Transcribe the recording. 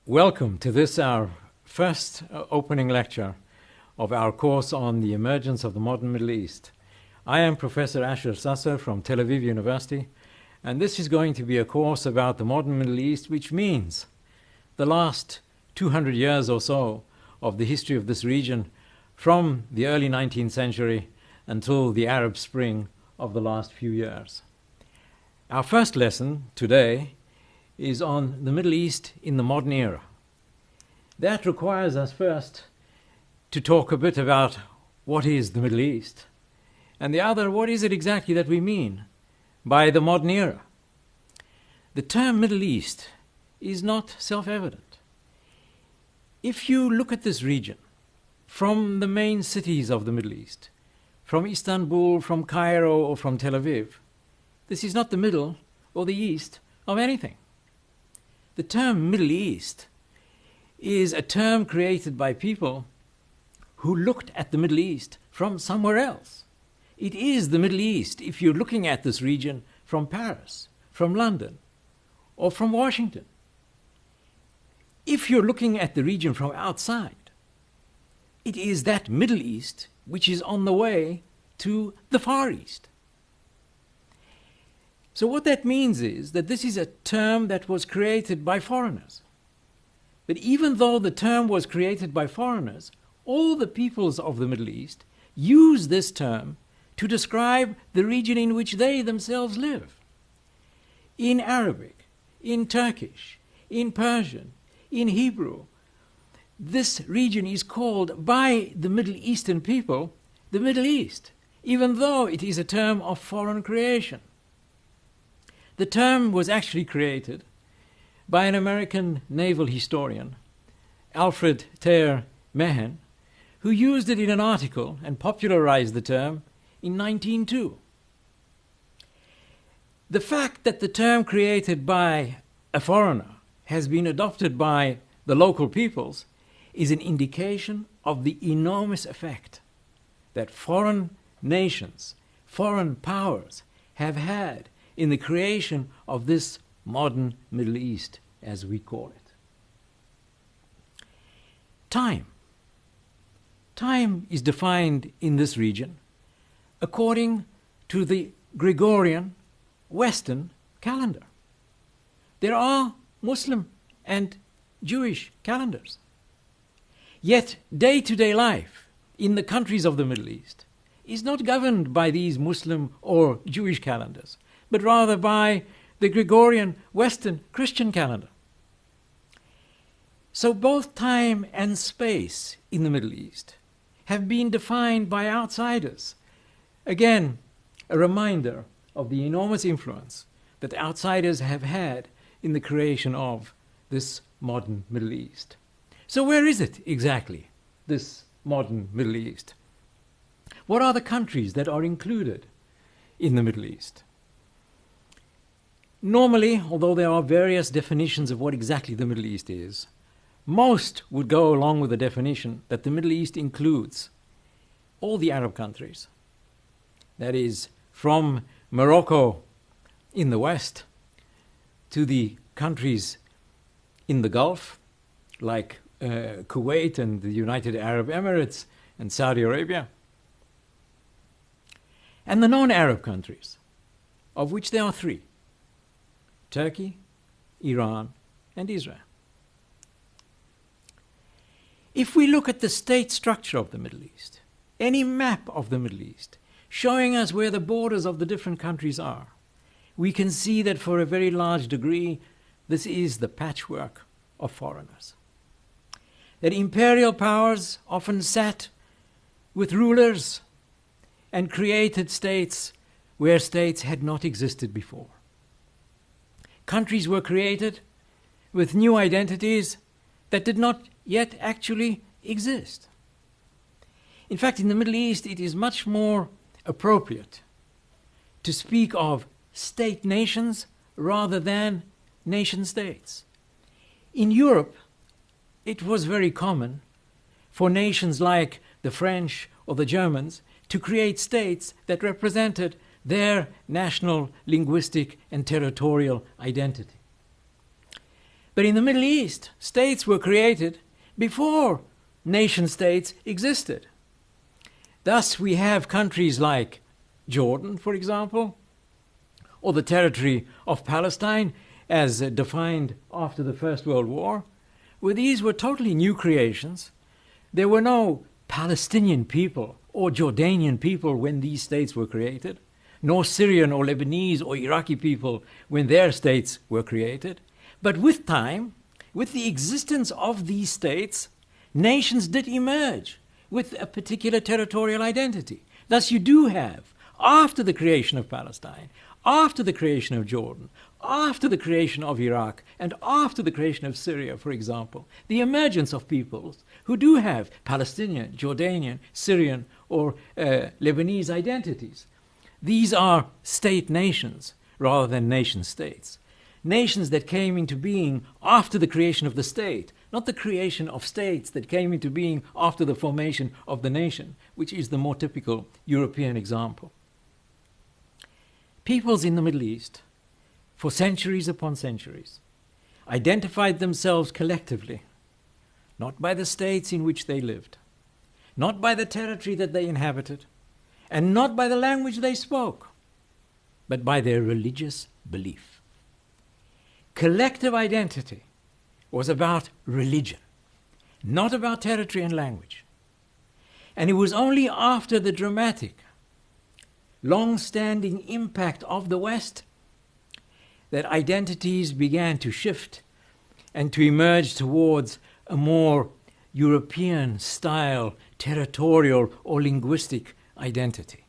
Welcome to this, our first opening lecture of our course on the emergence of the modern Middle East. I am Professor Asher Sasser from Tel Aviv University, and this is going to be a course about the modern Middle East, which means the last 200 years or so of the history of this region from the early 19th century until the Arab Spring of the last few years. Our first lesson today is on the Middle East in the modern era. That requires us first to talk a bit about what is the Middle East, and the other, what is it exactly that we mean by the modern era. The term Middle East is not self-evident. If you look at this region from the main cities of the Middle East, from Istanbul, from Cairo, or from Tel Aviv, this is not the middle or the east of anything. The term Middle East is a term created by people who looked at the Middle East from somewhere else. It is the Middle East if you're looking at this region from Paris, from London, or from Washington. If you're looking at the region from outside, it is that Middle East which is on the way to the Far East. So what that means is that this is a term that was created by foreigners. But even though the term was created by foreigners, all the peoples of the Middle East use this term to describe the region in which they themselves live. In Arabic, in Turkish, in Persian, in Hebrew, this region is called by the Middle Eastern people the Middle East, even though it is a term of foreign creation. The term was actually created by an American naval historian, Alfred Thayer Mahan, who used it in an article and popularized the term in 1902. The fact that the term created by a foreigner has been adopted by the local peoples is an indication of the enormous effect that foreign nations, foreign powers have had in the creation of this modern Middle East, as we call it. Time. Time is defined in this region according to the Gregorian Western calendar. There are Muslim and Jewish calendars. Yet day-to-day life in the countries of the Middle East is not governed by these Muslim or Jewish calendars, but rather by the Gregorian Western Christian calendar. So both time and space in the Middle East have been defined by outsiders. Again, a reminder of the enormous influence that outsiders have had in the creation of this modern Middle East. So where is it exactly, this modern Middle East? What are the countries that are included in the Middle East? Normally, although there are various definitions of what exactly the Middle East is, most would go along with the definition that the Middle East includes all the Arab countries. That is, from Morocco in the west to the countries in the Gulf, like Kuwait and the United Arab Emirates and Saudi Arabia, and the non-Arab countries, of which there are three: Turkey, Iran, and Israel. If we look at the state structure of the Middle East, any map of the Middle East showing us where the borders of the different countries are, we can see that for a very large degree, this is the patchwork of foreigners. That imperial powers often sat with rulers and created states where states had not existed before. Countries were created with new identities that did not yet actually exist. In fact, in the Middle East, it is much more appropriate to speak of state nations rather than nation states. In Europe, it was very common for nations like the French or the Germans to create states that represented their national, linguistic, and territorial identity. But in the Middle East, states were created before nation-states existed. Thus, we have countries like Jordan, for example, or the territory of Palestine as defined after the First World War, where these were totally new creations. There were no Palestinian people or Jordanian people when these states were created, nor Syrian or Lebanese or Iraqi people when their states were created. But with time, with the existence of these states, nations did emerge with a particular territorial identity. Thus you do have, after the creation of Palestine, after the creation of Jordan, after the creation of Iraq, and after the creation of Syria, for example, the emergence of peoples who do have Palestinian, Jordanian, Syrian, or Lebanese identities. These are state nations rather than nation states. Nations that came into being after the creation of the state, not the creation of states that came into being after the formation of the nation, which is the more typical European example. Peoples in the Middle East, for centuries upon centuries, identified themselves collectively, not by the states in which they lived, not by the territory that they inhabited, and not by the language they spoke, but by their religious belief. Collective identity was about religion, not about territory and language. And it was only after the dramatic, long-standing impact of the West that identities began to shift and to emerge towards a more European-style, territorial or linguistic identity.